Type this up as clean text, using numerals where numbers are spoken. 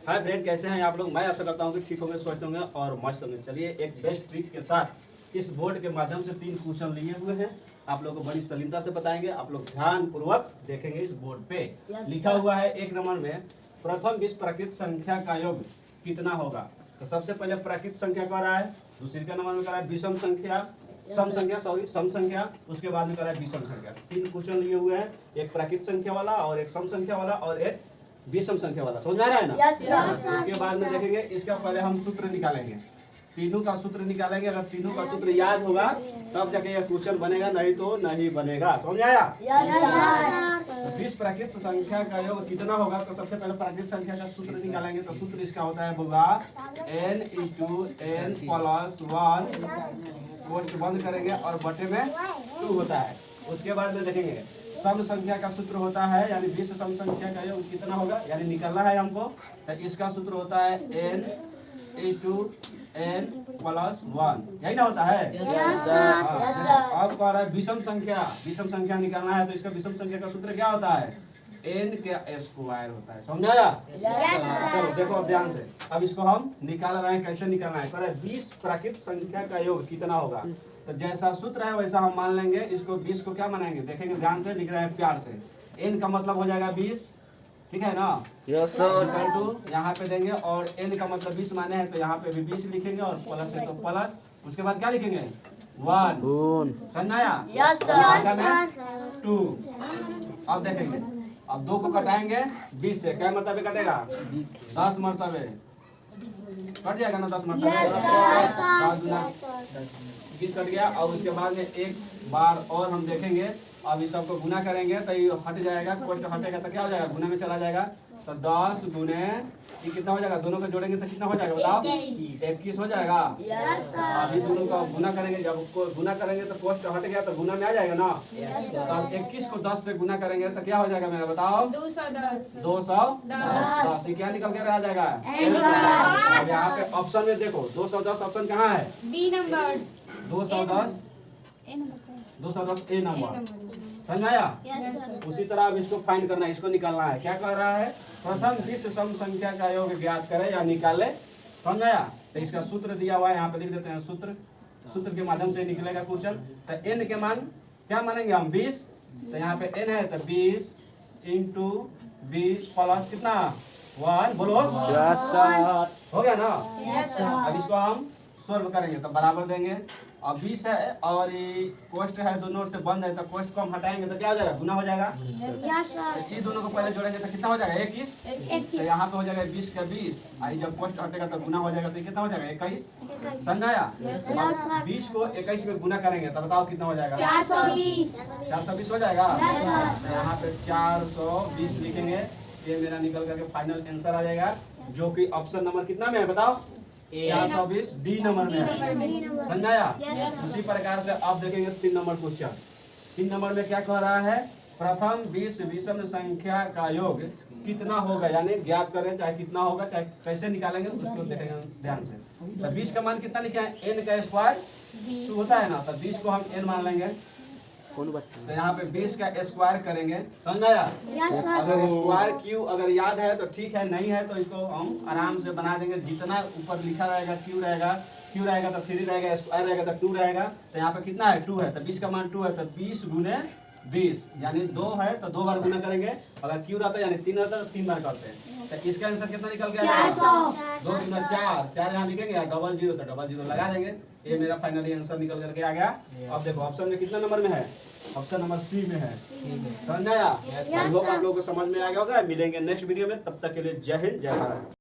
Hi friend, कैसे हैं आप लोग। मैं आशा करता हूँ कि ठीक होंगे, स्वस्थ होंगे और मस्त होंगे। चलिए एक बेस्ट ट्रिक के साथ इस बोर्ड के माध्यम से 3 क्वेश्चन लिए हुए हैं। आप लोगों को बड़ी सलीमता से बताएंगे। आप लोग ध्यान पूर्वक देखेंगे। इस बोर्ड पे लिखा हुआ है 1 नंबर में प्रथम विश्व प्राकृत संख्या का योग कितना होगा। तो सबसे पहले प्राकृत संख्या कह रहा है, दूसरे का नंबर में कह रहा है विषम संख्या, सम संख्या, उसके बाद में कह रहा है विषम संख्या। 3 क्वेश्चन लिए हुए हैं, एक प्राकृत संख्या वाला और एक सम संख्या वाला और एक विषम संख्या वाला। समझ में आ रहा है ना। उसके बाद में देखेंगे, इसका पहले हम सूत्र निकालेंगे, तीनों का सूत्र निकालेंगे। अगर तीनों का सूत्र याद होगा तब जाके यह क्वेश्चन बनेगा, नहीं तो नहीं बनेगा। समझ आया। तो विश्व प्राकृत संख्या का योग कितना होगा। तो सबसे पहले प्राकृत संख्या का सूत्र निकालेंगे। तो सूत्र इसका होता है होगा n/n+1, कोष्ठ बंद करेंगे और बटे में 2 होता है। उसके बाद में देखेंगे सम संख्या का सूत्र होता है, यानी विश्व सम संख्या का योग कितना होगा, यानी निकालना है हमको। तो इसका सूत्र होता है n/n+1, यही ना होता है। अब कह रहा है विषम संख्या निकालना है। तो इसका विषम संख्या का सूत्र क्या होता है, n का स्क्वायर होता है। समझ आया। चलो देखो अब ध्यान से। अब इसको हम निकाल रहे हैं, कैसे निकालना है। कह रहा है 20 प्राकृत संख्या का योग कितना होगा। तो जैसा सूत्र है वैसा हम मान लेंगे। इसको 20 को क्या मानेंगे, देखेंगे ध्यान से, लिख रहे हैं प्यार से। n का मतलब हो जाएगा 20, ठीक है ना। यहाँ पे देंगे और n का मतलब 20 माने हैं, तो यहाँ पे भी 20 लिखेंगे और प्लस है तो प्लस। उसके बाद क्या लिखेंगे 1, समझाया 2। अब देखेंगे, अब 2 को कटाएंगे 20 से, क्या मरतबे कटेगा 10 मरतबे कट जाएगा ना। 10 मरतबे 20 कट गया। और उसके बाद में एक बार और हम देखेंगे। अब इस सबको गुना करेंगे तो ये हट जाएगा, कोष्ठ हटेगा तो क्या हो जाएगा, गुना में चला जाएगा। तो 10 गुने ये कितना हो जाएगा, दोनों को जोड़ेंगे तो कितना हो जाएगा बताओ, 21 हो जाएगा। अभी दोनों का गुना करेंगे, जब गुना करेंगे तो कोष्ठ हट गया तो गुना में आ जाएगा ना। तो 21 को 10 से गुना करेंगे तो क्या हो जाएगा मेरा बताओ, 210। क्या निकल के आ जाएगा। अब यहाँ पे ऑप्शन में देखो 210 ऑप्शन कहाँ है, बी नंबर 210 ए नंबर। समझ आया। उसी तरह अब इसको फाइंड करना है, इसको निकालना है। क्या कर रहा है, प्रथम विश्व सम संख्या का योग ज्ञात करे या निकाले। समझ आया। तो इसका सूत्र दिया हुआ है, यहाँ पे लिख देते हैं सूत्र के माध्यम से निकलेगा क्वेश्चन। तो n के मान क्या मानेंगे हम 20। तो यहाँ पे n है तो 20 × 20 प्लस कितना 1, बोलो हो गया ना। अब इसको हम सॉल्व करेंगे तो बराबर देंगे। अब 20 है और ये कोष्ठ है, दोनों से बंद है, तो कोष्ठ को हम हटाएंगे तो क्या हो जाएगा, गुना हो जाएगा। तो ये दोनों को पहले जोड़ेंगे तो कितना हो जाएगा 21। तो यहाँ पे हो जाएगा 20 का 20, आई जब कोष्ठ हटेगा तो गुना हो जाएगा, तो कितना हो जाएगा 21। समझाया। 20 को 21 में गुना करेंगे तो बताओ कितना हो जाएगा, 420 हो जाएगा। तो यहाँ पे 420 लिखेंगे। ये मेरा निकल करके फाइनल आंसर आ जाएगा, जो कि ऑप्शन नंबर कितना में है बताओ, 420 डी नंबर में है। समझाया। उसी प्रकार से आप देखेंगे 3 नंबर क्वेश्चन। 3 नंबर में क्या कह रहा है, प्रथम विश्व विषम संख्या का योग कितना होगा, यानी ज्ञात करें, चाहे कितना होगा चाहे कैसे निकालेंगे उसको देखेंगे ध्यान से। तो 20 का मान कितना लिखे हैं, n का स्क्वायर 2 होता है ना। तो 20 को हम n मान लेंगे। तो यहाँ पे 20 का स्क्वायर करेंगे। समझाया। अगर स्क्वायर क्यू अगर याद है तो ठीक है, नहीं है तो इसको हम आराम से बना देंगे। जितना ऊपर लिखा रहेगा क्यू रहेगा तो 3 रहेगा, स्क्वायर रहेगा तो 2 रहेगा। तो यहाँ पे कितना है 2 है, तो 20 का मान 2 है। तो 20 गुने 20 यानी 2 है तो 2 बार गुना करेंगे। अगर क्यू रहता है यानी 3 रहता है तो 3 बार करते हैं। तो इसका आंसर कितना निकल गया, 2 गुना 4 यहाँ लिखेंगे, 00 तो 00 लगा देंगे। ये मेरा फाइनली आंसर निकल करके आ गया। अब देखो ऑप्शन में कितना नंबर में है, ऑप्शन नंबर सी में है। समझ आया। आप लोगों को समझ में आ गया होगा। मिलेंगे नेक्स्ट वीडियो में, तब तक के लिए जय हिंद जय भारत।